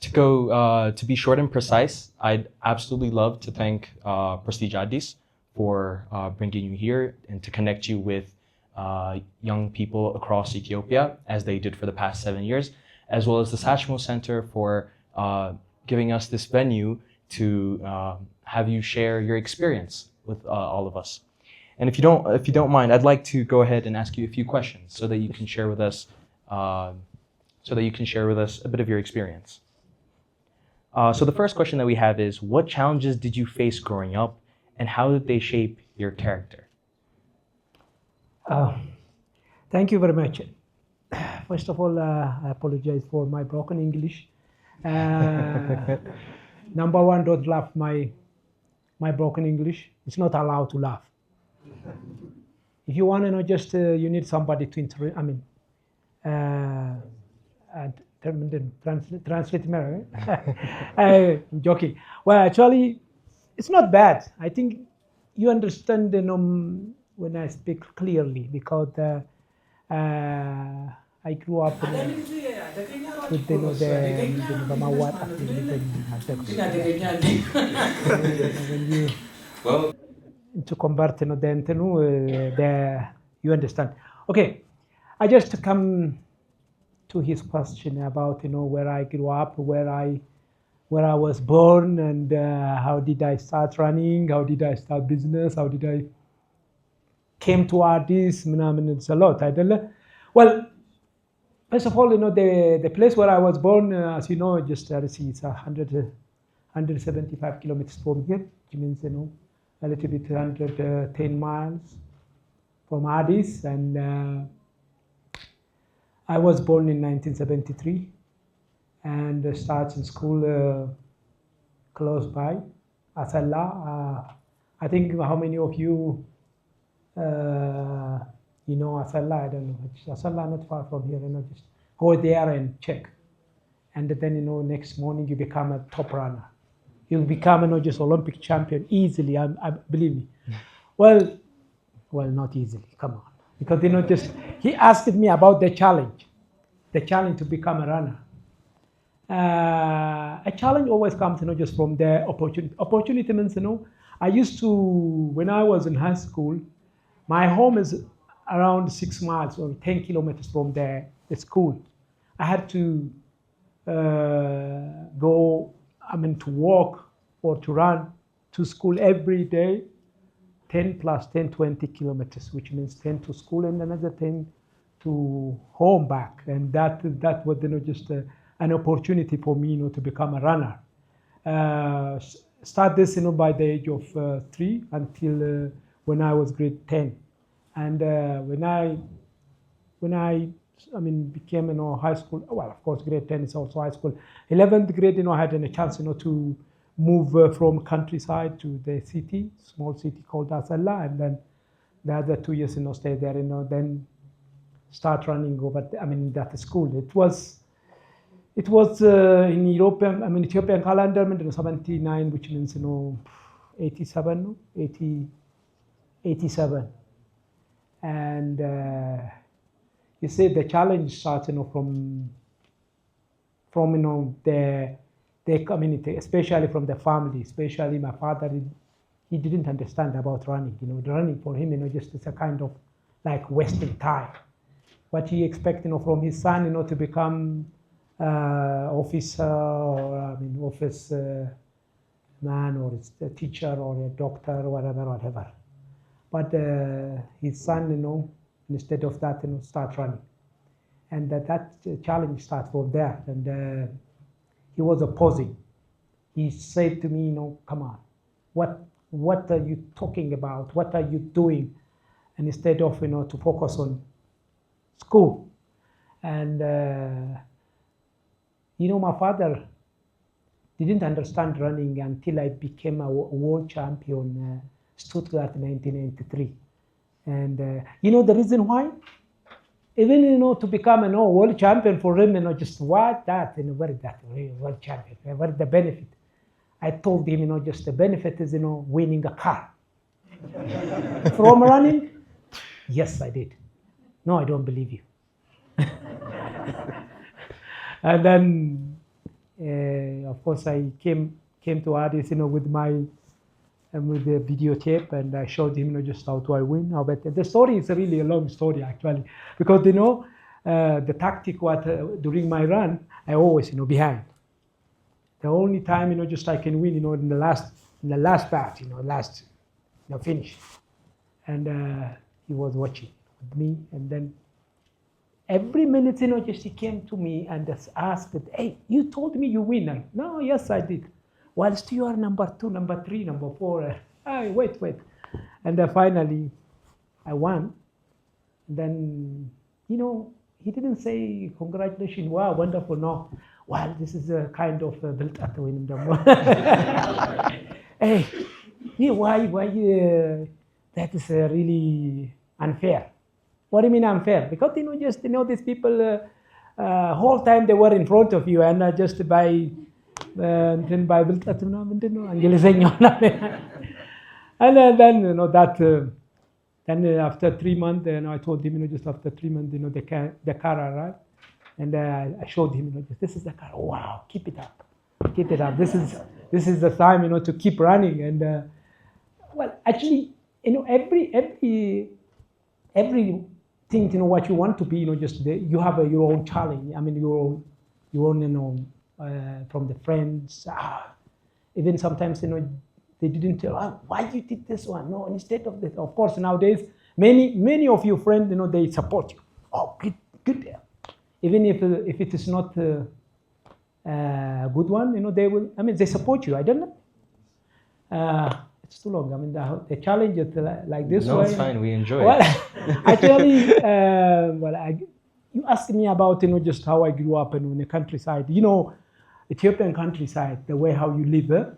To be short and precise, I'd absolutely love to thank Prestige Addis for bringing you here and to connect you with young people across Ethiopia, as they did for the past 7 years, as well as the Sachmo Center for giving us this venue to have you share your experience with all of us. And if you don't mind, I'd like to go ahead and ask you a few questions so that you can share with us a bit of your experience. So the first question that we have is, what challenges did you face growing up, and how did they shape your character? Thank you very much. First of all, I apologize for my broken English. Number one, don't laugh my broken English. It's not allowed to laugh. If you want to know, just you need somebody to translate me. I'm joking. Well, actually, it's not bad. I think you understand when I speak clearly, because I grew up with to convert you understand. Okay, I just come to his question about where I grew up, where I was born, and how did I start running, how did I start business, how did I came to Addis. It's a lot. Well, first of all, the place where I was born, as you know, just it's 175 kilometers from here, which means a little bit 110 miles from Addis, and I was born in 1973 and started school close by, Asalla. I think how many of you Asalla? I don't know. Asalla not far from here. Just go there and check, and then next morning you become a top runner. You'll become just Olympic champion easily. I believe me. Well, not easily. Come on, because just he asked me about the challenge to become a runner. A challenge always comes just from the opportunity. Opportunity means I used to, when I was in high school, my home is around 6 miles or 10 kilometers from the school. I had to go, to walk or to run to school every day, 10 plus 10, 20 kilometers, which means 10 to school and another 10 to home back. And that was just an opportunity for me to become a runner. Start this by the age of 3 until when I was grade 10. And when I became high school, well, of course grade 10 is also high school. 11th grade, I had a chance to move from countryside to the city, small city called Asalla, and then the other 2 years stay there, then start running over that school. It was in Ethiopian calendar 79, which means 87, 87. And you see the challenge starts from the community, especially from the family, especially my father. He didn't understand about running. Running for him, just it's a kind of like wasting time. What he expects, from his son, to become officer or office man, or a teacher or a doctor or whatever. But his son, instead of that, start running, and that challenge starts from there. And he was opposing. He said to me, come on, what are you talking about? What are you doing? And instead of to focus on school. And my father didn't understand running until I became a world champion, Stuttgart 1993. And the reason why? Even to become a world champion for him, just what that, what is that world champion? What is the benefit? I told him, just the benefit is winning a car. From running? Yes, I did. No, I don't believe you. And then of course, I came to Addis, with my with the videotape, and I showed him, just how do I win. But the story is really a long story actually, because the tactic during my run, I always behind. The only time just I can win, in the last part, last finish, and he was watching with me, and then every minute, just he came to me and just asked, "Hey, you told me you win." And, no, yes, I did. Whilst you are number 2, number 3, number 4. Wait. And finally, I won. And then, he didn't say, "Congratulations, wow, wonderful." No. Well, this is a kind of built up win. Hey, why? That is really unfair. What do you mean unfair? Because these people whole time they were in front of you, and just by built up and then then after 3 months, I told him, just after 3 months, the car arrived, and I showed him, this is the car. Wow, keep it up. This is the time, to keep running. And well, actually, every thing, what you want to be, you have your own challenge. I mean, your own, from the friends. Even sometimes, they didn't tell, why you did this one? No, instead of this. Of course, nowadays, many of your friends, they support you. Oh, good. Even if it is not a good one, they will. I mean, they support you. I don't know. It's too long. I mean, the challenge is like this. No, way. it's fine. We enjoy Well, it. actually, you asked me about just how I grew up in the countryside. Ethiopian countryside, the way how you live.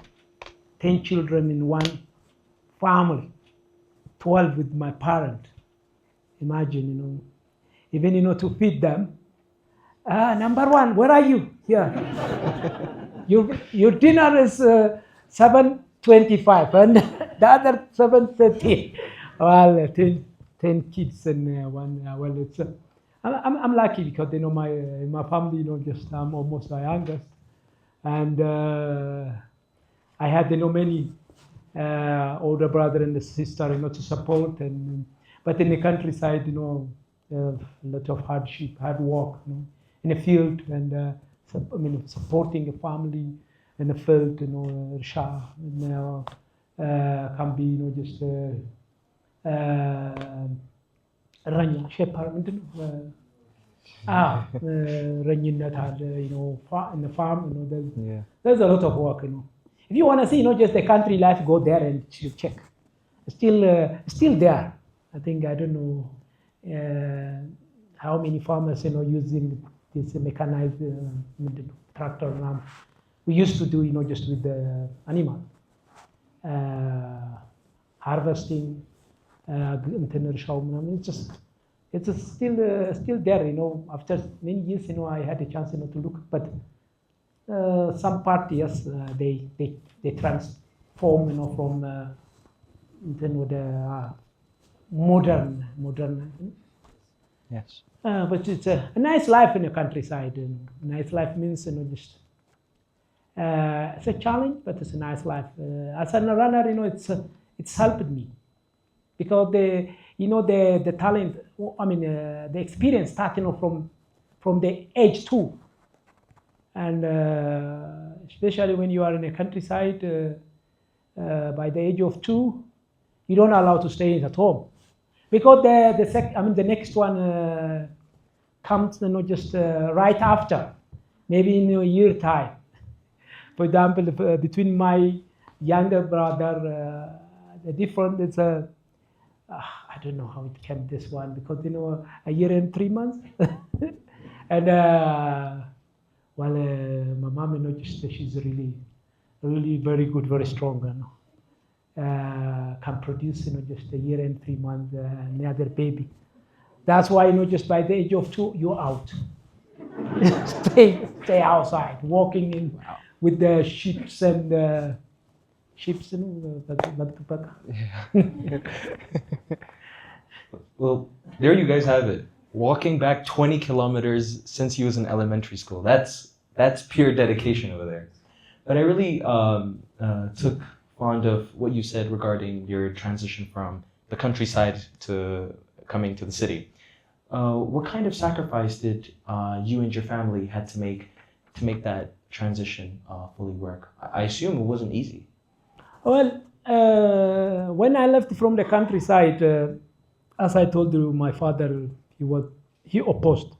10 children in one family, 12 with my parent. Imagine, even to feed them. Number 1, where are you? Here. Your dinner is 7:25, and the other 7:30. Well, 10 kids and one. Well, it's I'm lucky because my family, just I'm almost the youngest, and I had many older brother and sister, to support, but in the countryside, a lot of hardship, hard work, in the field, and supporting a family in the field, Risha, can be, just Ranya, shepherd, Ranyinat had, in the farm, there's a lot of work, If you want to see, just the country life, go there and check. Still there. I think, I don't know how many farmers, using this mechanized tractor now. We used to do, just with the animal. Harvesting, it's still there, After many years, I had a chance, to look, but some parties, they transform, from the modern. Yes. But it's a nice life in the countryside. And nice life means, just it's a challenge, but it's a nice life. As a runner, it's helped me because the talent. I mean, the experience starting from the age 2. And especially when you are in a countryside, by the age of 2, you don't allow to stay at home, because the next one comes, just right after, maybe in a year time. For example, between my younger brother, the difference is I don't know how it can this one, because a year and 3 months, and. Well, my mom, she's really very good, very strong, can produce, just a year and 3 months, another baby. That's why, just by the age of 2, you're out. stay outside, walking in with the sheep and sheep. Well, there you guys have it. Walking back 20 kilometers since he was in elementary school. That's pure dedication over there. But I really took fond of what you said regarding your transition from the countryside to coming to the city. What kind of sacrifice did you and your family had to make that transition fully work? I assume it wasn't easy. Well, when I left from the countryside, as I told you, my father, he opposed.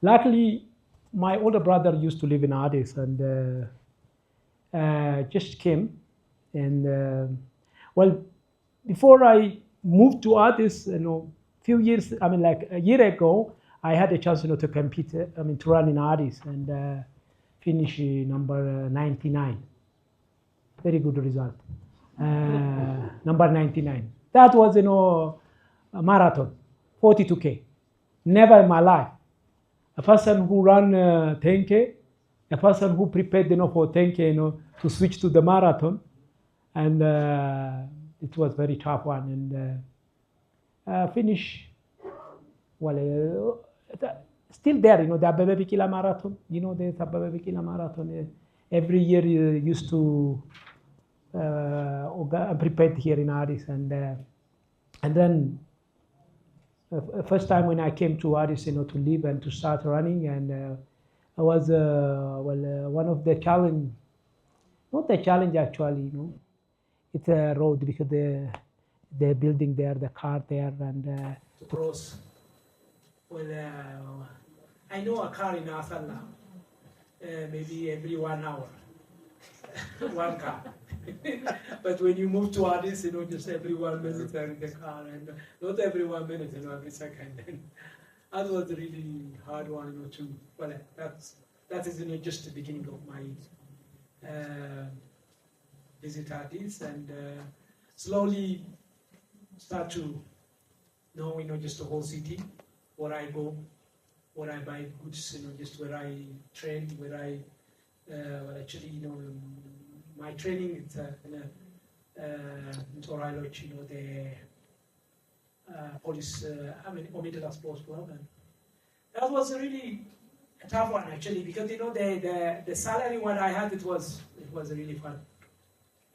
Luckily, my older brother used to live in Addis and just came. And well, before I moved to Addis, few years, like a year ago, I had a chance, to compete, to run in Addis and finish number 99. Very good result. Number 99. That was, a marathon, 42K. Never in my life. A person who ran 10K, a person who prepared, for 10K, to switch to the marathon. And it was very tough one. And finish, well, still there, the Abebe Bikila Marathon. The Abebe Bikila Marathon. Every year used to prepared here in Addis. And then first time when I came to Addis, to live and to start running, and I was one of the challenge, not the challenge actually, it's a road because they're building there, the car there, and to cross. Well, I know a car in Asala, maybe every 1 hour, one car. But when you move to Addis, just every 1 minute there in the car, and not every 1 minute, every second. And that was a really hard one, to. Well, that is just the beginning of my visit Addis, and slowly start to know, just the whole city, where I go, where I buy goods, just where I train, where I, well, actually, my training is in Torailoch, the police, Omidala Sports Club. And that was really a tough one, actually, because, the salary what I had, it was really fun.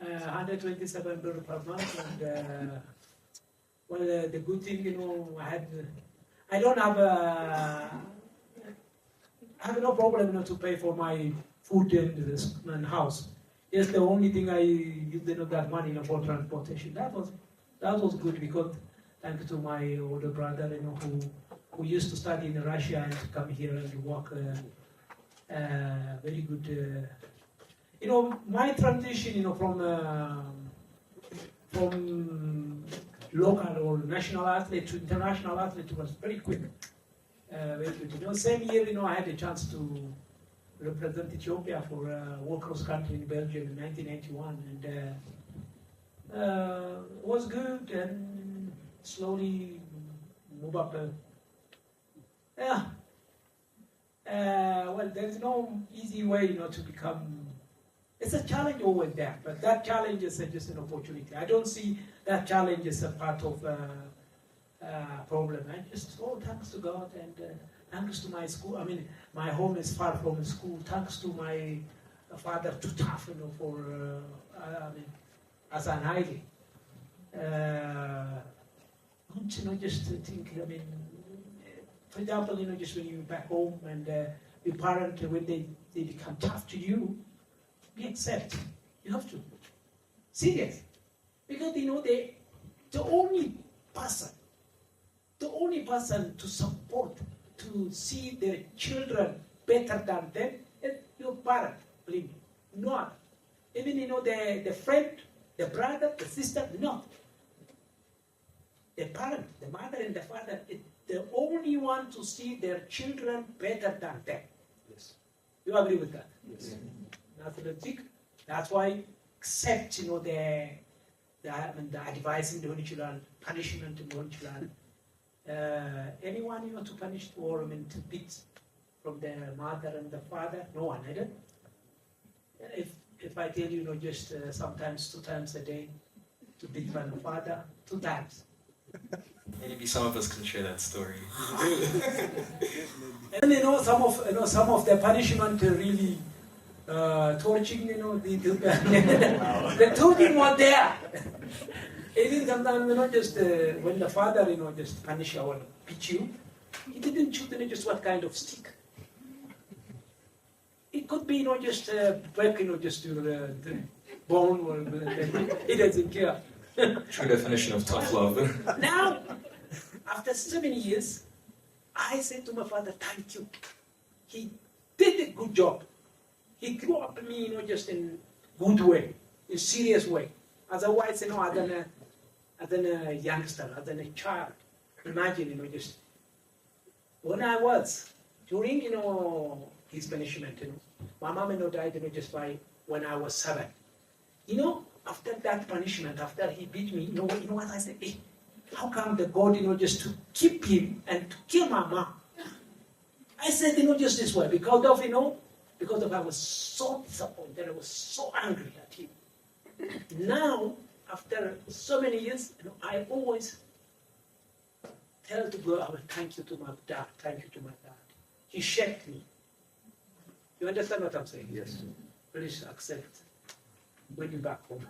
127 dollars per month, and well, the good thing, I don't have no problem, to pay for my food and house. Yes, the only thing I used that money, for transportation. That was good because thanks to my older brother, who used to study in Russia and to come here and work. Very good. My transition, from local or national athlete to international athlete was very quick. Very good. Same year, I had a chance to represent Ethiopia for World Cross Country in Belgium in 1981, and was good, and slowly move up. Well, there's no easy way, to become. It's a challenge always there, but that challenge is just an opportunity. I don't see that challenge as a part of problem. I just, thanks to God and thanks to my school. My home is far from school. Thanks to my father, too tough, for as an Haile. Just to think. For example, just when you're back home and your parent, when they become tough to you, we accept. You have to. Serious. Because, the only person to support, to see their children better than them is your parent, believe me. Not. Even, the friend, the brother, the sister, not. The parent, the mother and the father, the only one to see their children better than them. Yes. You agree with that? Yes. That's why accept, the advice in the children, punishment in the children. Anyone, to punish or to beat from the mother and the father? No one, I don't. If I tell you, just sometimes 2 times a day to beat my father, 2 times. Maybe some of us can share that story. And some of the punishment really torching, the the torching was there. Even sometimes, just when the father, just punish or beat you, he didn't choose, just what kind of stick. It could be, just break, just the bone, or he doesn't care. True definition of tough love. Now, after 7 years, I said to my father, thank you. He did a good job. He grew up me, just in good way, in serious way. Otherwise, as a youngster, as a child, imagine, just when I was during, his punishment, my mom, died, just when I was 7. After that punishment, after he beat me, you know what I said? Hey, how come the God, just to keep him and to kill my mom? I said, just this way, because of I was so disappointed, I was so angry at him. Now, after so many years, I always tell to go, I will thank you to my dad, thank you to my dad. He shaped me. You understand what I'm saying? Yes. Please accept. When you're back home.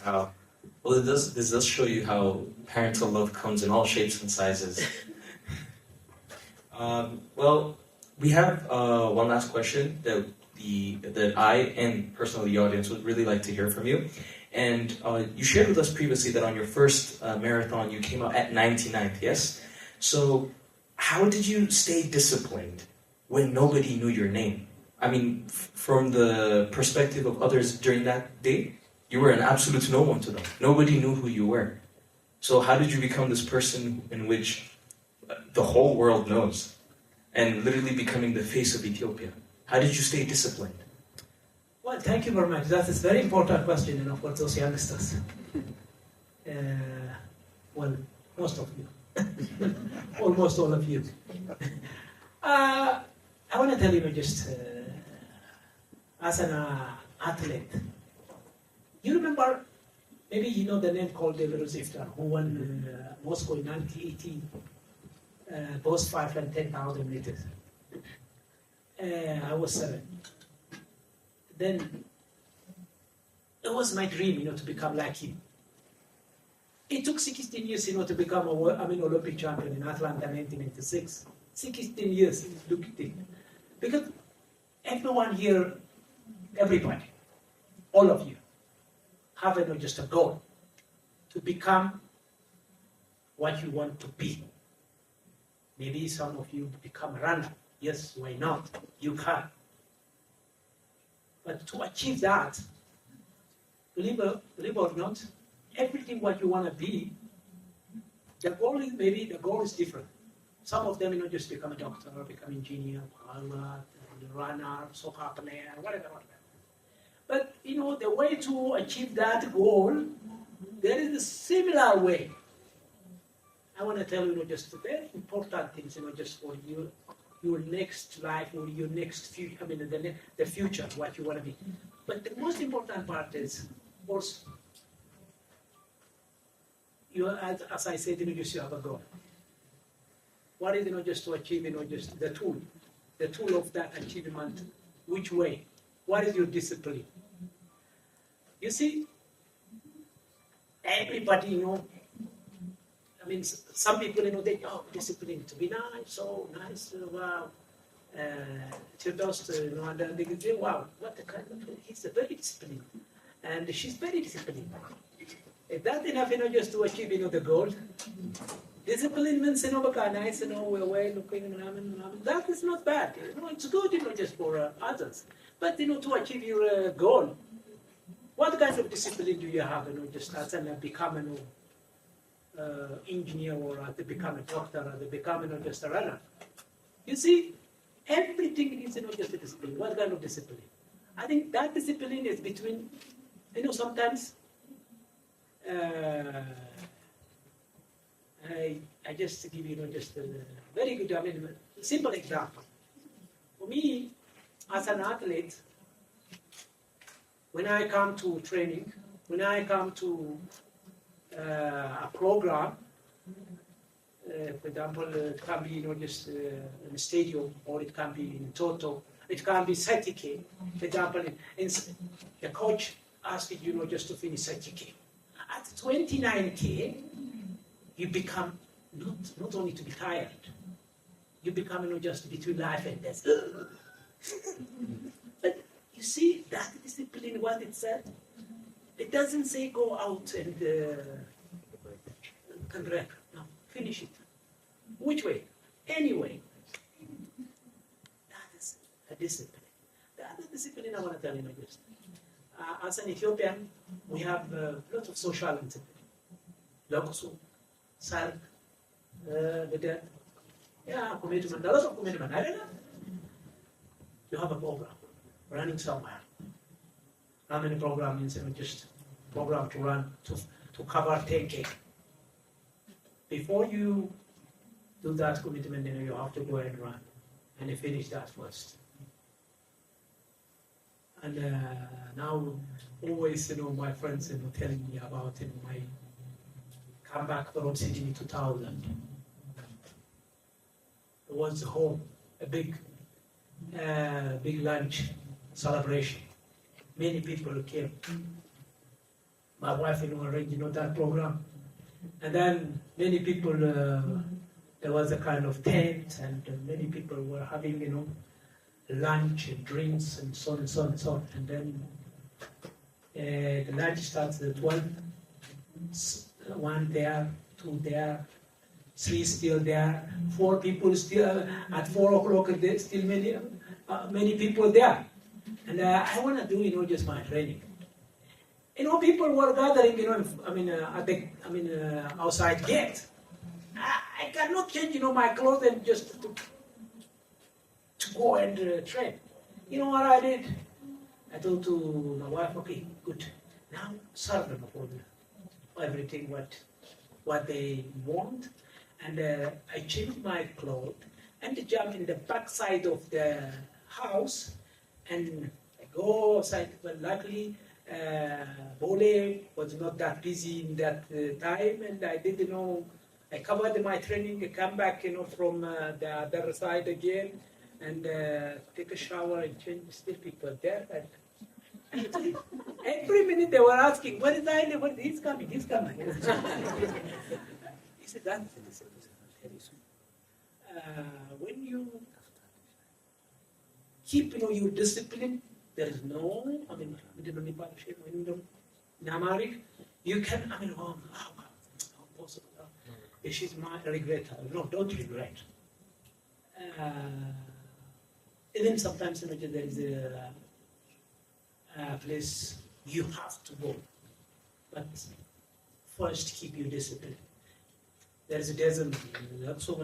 Wow. Well, this does show you how parental love comes in all shapes and sizes. Well, we have one last question that I and personally the audience would really like to hear from you. And you shared with us previously that on your first marathon you came out at 99th, yes? So how did you stay disciplined when nobody knew your name? I mean, from the perspective of others during that day, you were an absolute no one to them. Nobody knew who you were. So how did you become this person in which the whole world knows? And literally becoming the face of Ethiopia. How did you stay disciplined? Well, thank you very much. That is a very important question, for those youngsters. Well, most of you. Almost all of you. I want to tell you just as an athlete. You remember, maybe you know the name called Haile Gebrselassie, who won Moscow in 1918, both 5 and 10,000 meters. I was 7. Then it was my dream, to become like him. It took 16 years, to become Olympic champion in Atlanta 1996. 16 years, look at it. Because everyone here, everybody, all of you, have just a goal to become what you want to be. Maybe some of you become a runner. Yes, why not? You can. But to achieve that, believe or not, everything what you want to be, the goal is different. Some of them, just become a doctor, become engineer, pilot, runner, soccer player, whatever. But, the way to achieve that goal, there is a similar way. I want to tell you, just very important things, just for your next life or your next future, the future, what you want to be. But the most important part is, of course, as I said, just you have a goal. What is, just to achieve, just the tool of that achievement, which way? What is your discipline? You see, everybody, some people, they discipline to be nice, so nice, wow. To just, and then they say, wow, what a kind of, he's very disciplined. And she's very disciplined. If that's enough, just to achieve, the goal, discipline means, nice, we're way looking, that is not bad. It's good, just for others. But, to achieve your goal, what kind of discipline do you have, just as become an engineer or to become a doctor or to become just a runner? You see, everything is just a discipline. What kind of discipline? I think that discipline is between, sometimes I just give you just a very good, simple example. For me, as an athlete, when I come to training, when I come to a program, for example, it can be just in a stadium or it can be in total. It can be 30K. For example, the coach asks you, just to finish 30K. At 29K, you become not only to be tired, you become just between life and death. But you see that discipline, what it said, it doesn't say go out and rap. No, finish it. Which way? Anyway. That is a discipline. The other discipline I want to tell you is, as an Ethiopian, we have a lot of social discipline. Lokusu, Sark, the dead. Yeah, commitment, a lot of commitment. I don't know. You have a program running somewhere. How many programs means just program to run to cover 10K. Before you do that commitment, you have to go and run and finish that first. And now, always, my friends, telling me about my comeback from Sydney 2000. It was home, a big lunch celebration. Many people came. My wife, arranged, that program. And then many people, there was a kind of tent, and many people were having, lunch and drinks and so on and so on and so on. And then the lunch starts at 1 there, 2 there, 3 still there, 4 people still at 4 o'clock. There's still many people there. And I want to do, just my training. People were gathering, outside gate. I cannot change, my clothes and just to go and train. You know what I did? I told to my wife, okay, good. Now serve them for everything what they want. And I changed my clothes and jump in the back side of the house and I go outside. But luckily, Bole was not that busy in that time, and I did, I covered my training, I come back, from the other side again, and take a shower and change. Still people there. And every minute they were asking, "Where is Haile? He's coming, he's coming." He said, "That's the discipline." When you keep, your discipline, there is no, in Amharic, you can, how possible? She's my regret. No, don't regret. Even sometimes, there is a place you have to go. But first, keep your discipline. There is a desert. So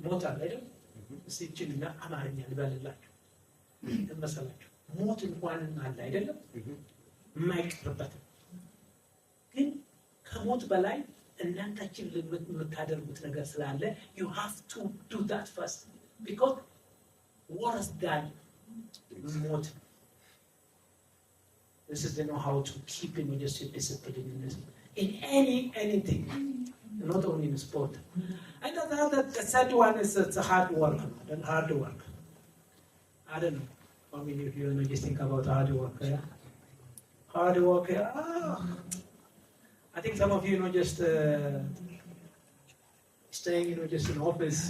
motor, right? ሞት እንኳን አለ አይደለም የማይቀርበት ግን ከሞት በላይ እናንታችን የምታደርጉት ነገር ስላለ you have to do that first because worse than ሞት. This is how to keep just discipline in this, in anything, not only in sport. And the third one is it's hard work. I don't know. If you just think about hard work, yeah? Hard work, yeah. I think some of you, just staying, just in office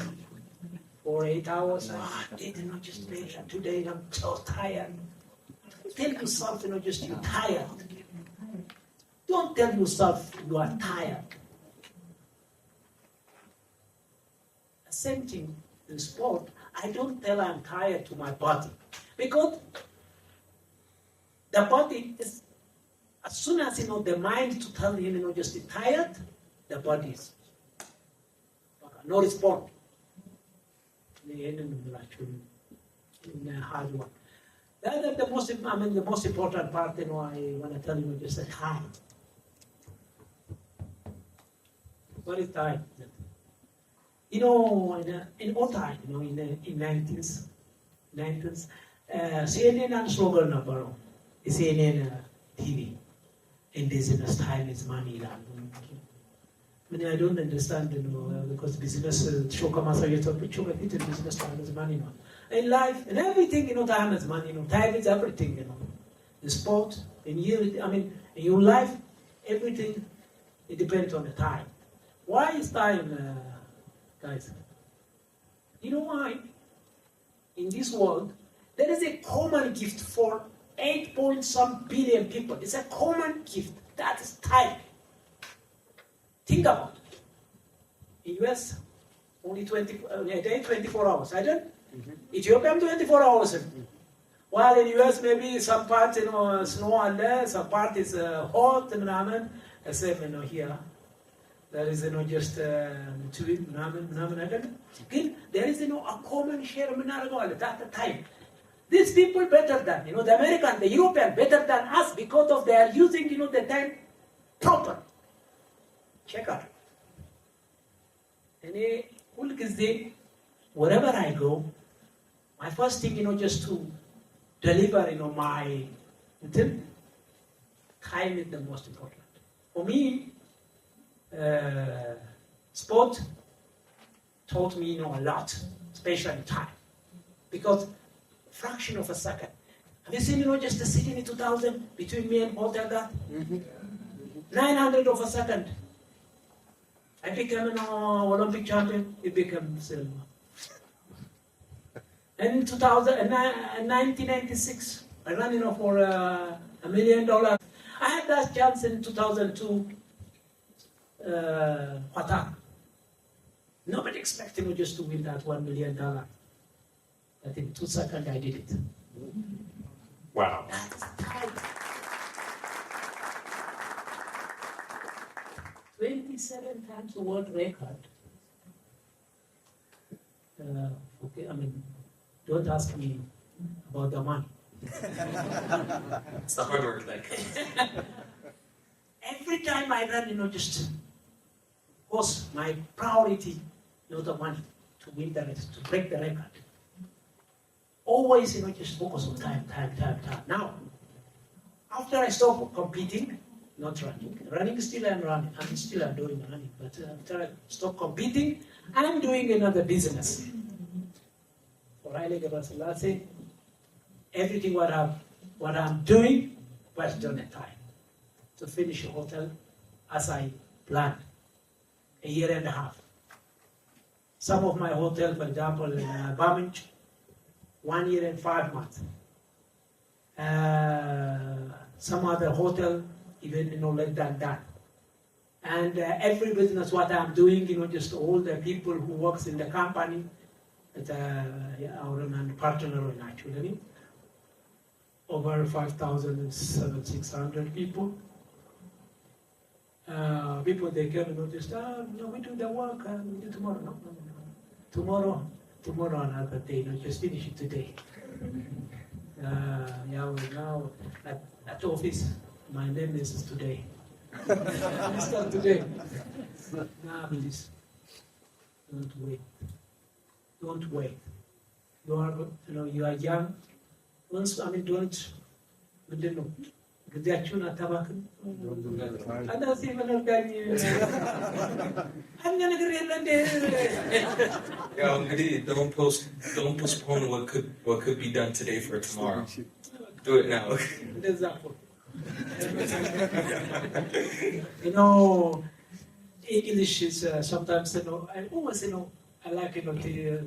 for 8 hours. I did just make it today. I'm so tired. Tell yourself, just you're tired. Don't tell yourself you are tired. The same thing in sport. I don't tell I'm tired to my body. Because the body is, as soon as the mind to tell him, just tired, the body is no response. In hard work. The most important part, I want to tell you, just the time. What is time? In all time, in 90s, CNN and slogan number, CNN TV. In business, time is money. I don't understand, because business show come as a business time is money. in life, and everything, time is money, time is everything, in sport, in you, in your life, everything, it depends on the time. Why is time, guys? You know why? In this world, there is a common gift for 8-point-some billion people. It's a common gift. That is time. Think about it. In US, only 24 hours. I don't. Ethiopia, 24 hours. While in US, maybe some parts, snow and there, some part is hot, except, here. There is, just two, I don't know. There is, a common share, at the time. These people better than, the American, the European, better than us because of they are using, the time proper. Check out. And wherever I go, my first thing, just to deliver, my time is the most important. For me, sport taught me, a lot, especially time, because fraction of a second. Have you seen, just the sitting in 2000 between me and hotel that? 900 of a second. I became an Olympic champion. It became silver. And in 1996, I ran, for $1 million. I had that chance in 2002. Qatar. Nobody expected just to win that $1 million. But in 2 seconds, I did it. Wow. That's time. 27 times the world record. Okay, don't ask me about the money. It's the hard work that counts. Every time I run, just, of course, my priority, the money, to win the race, to break the record. Always, just focus on time. Now, after I stop competing, not running. Running still I'm running. I'm doing running. But after I stop competing, I'm doing another business. For Haile Gebrselassie, everything what I'm doing was done at time. To finish a hotel as I planned. 1.5 years. Some of my hotels, for example, in Birmingham, 1 year and 5 months. Some other hotel, even less than that. And every business what I'm doing, just all the people who works in the company, our partner actually, over 5,600 people. People they come just we do the work and we do tomorrow. No. Tomorrow another day. Just finish it today. We're now at office. My name is today. Start today. Now, please, don't wait. Don't wait. You are young. Once don't. ጊዜያችሁን አታባክኑ። አንዳንድ ይመነጋኝ አንድ ነገር የለ እንደ Yeah, don't postpone what could be done today for tomorrow. Do it now. እንደዛ እኮ English is sometimes I always I like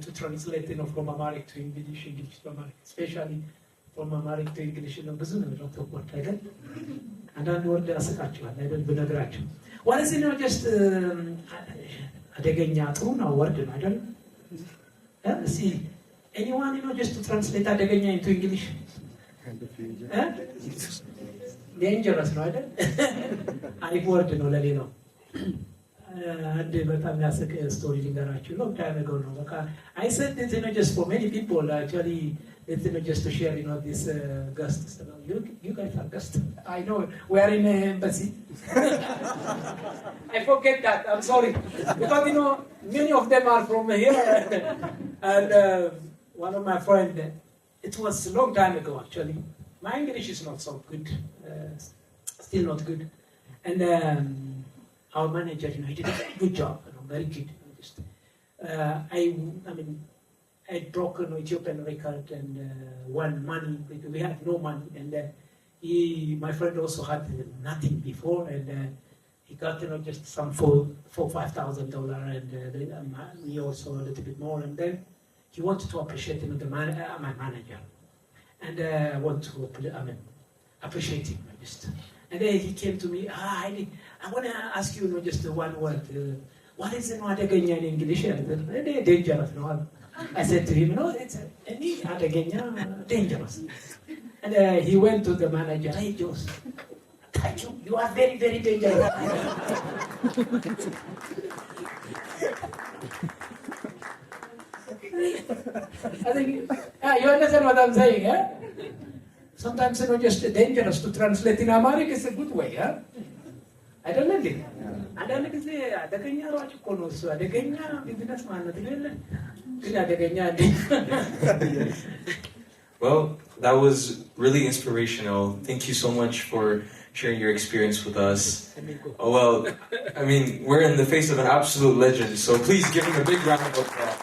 to translate from Amharic to English to Amharic, especially from Amharic to English ብዙ ነገር ተቆጣ አይደል? አንዳንድ ወርድ ያስቃቸዋል አይደል? ብነግራቸው what is just አደገኛ ጥሩ ነው ወርድ ነው አይደል? See anyone just to translate አደገኛ into English? dangerous ነው አይደል? አሪፍ ወርድ ነው ለኔ ነው። አንድ በጣም ያስቅ ስቶሪ ልንገራችሁ ነው። time ago ነው በቃ I said this just for many people actually it's just to share this guests. You guys are guests. I know we are in an embassy. I forget that. I'm sorry because many of them are from here. And one of my friends, it was a long time ago actually. My English is not so good, still not good. And our manager, he did a very good job, very good. had broken Ethiopian record and won money. We had no money, and my friend also had nothing before, and he got just some $4,000-5,000, and me also a little bit more, and then he wanted to appreciate my manager, and I want to appreciate him just. And then he came to me, I want to ask you just one word. What is adegenya in English? Dangerous. No? I said to him, no, it's adegenya, dangerous. And he went to the manager, hey, Jose, thank you, you are very, very dangerous. I think, you understand what I'm saying, yeah? Sometimes just dangerous to translate in Amharic is a good way, yeah? I don't know it. አንዳንድ ጊዜ አደገኛ ሯጭ እኮ ነው እሱ አደገኛ ቢዝነስ ማለት ነው ግን አደገኛ Well, that was really inspirational. Thank you so much for sharing your experience with us. Oh, well, I mean, we're in the face of an absolute legend, so please give him a big round of applause.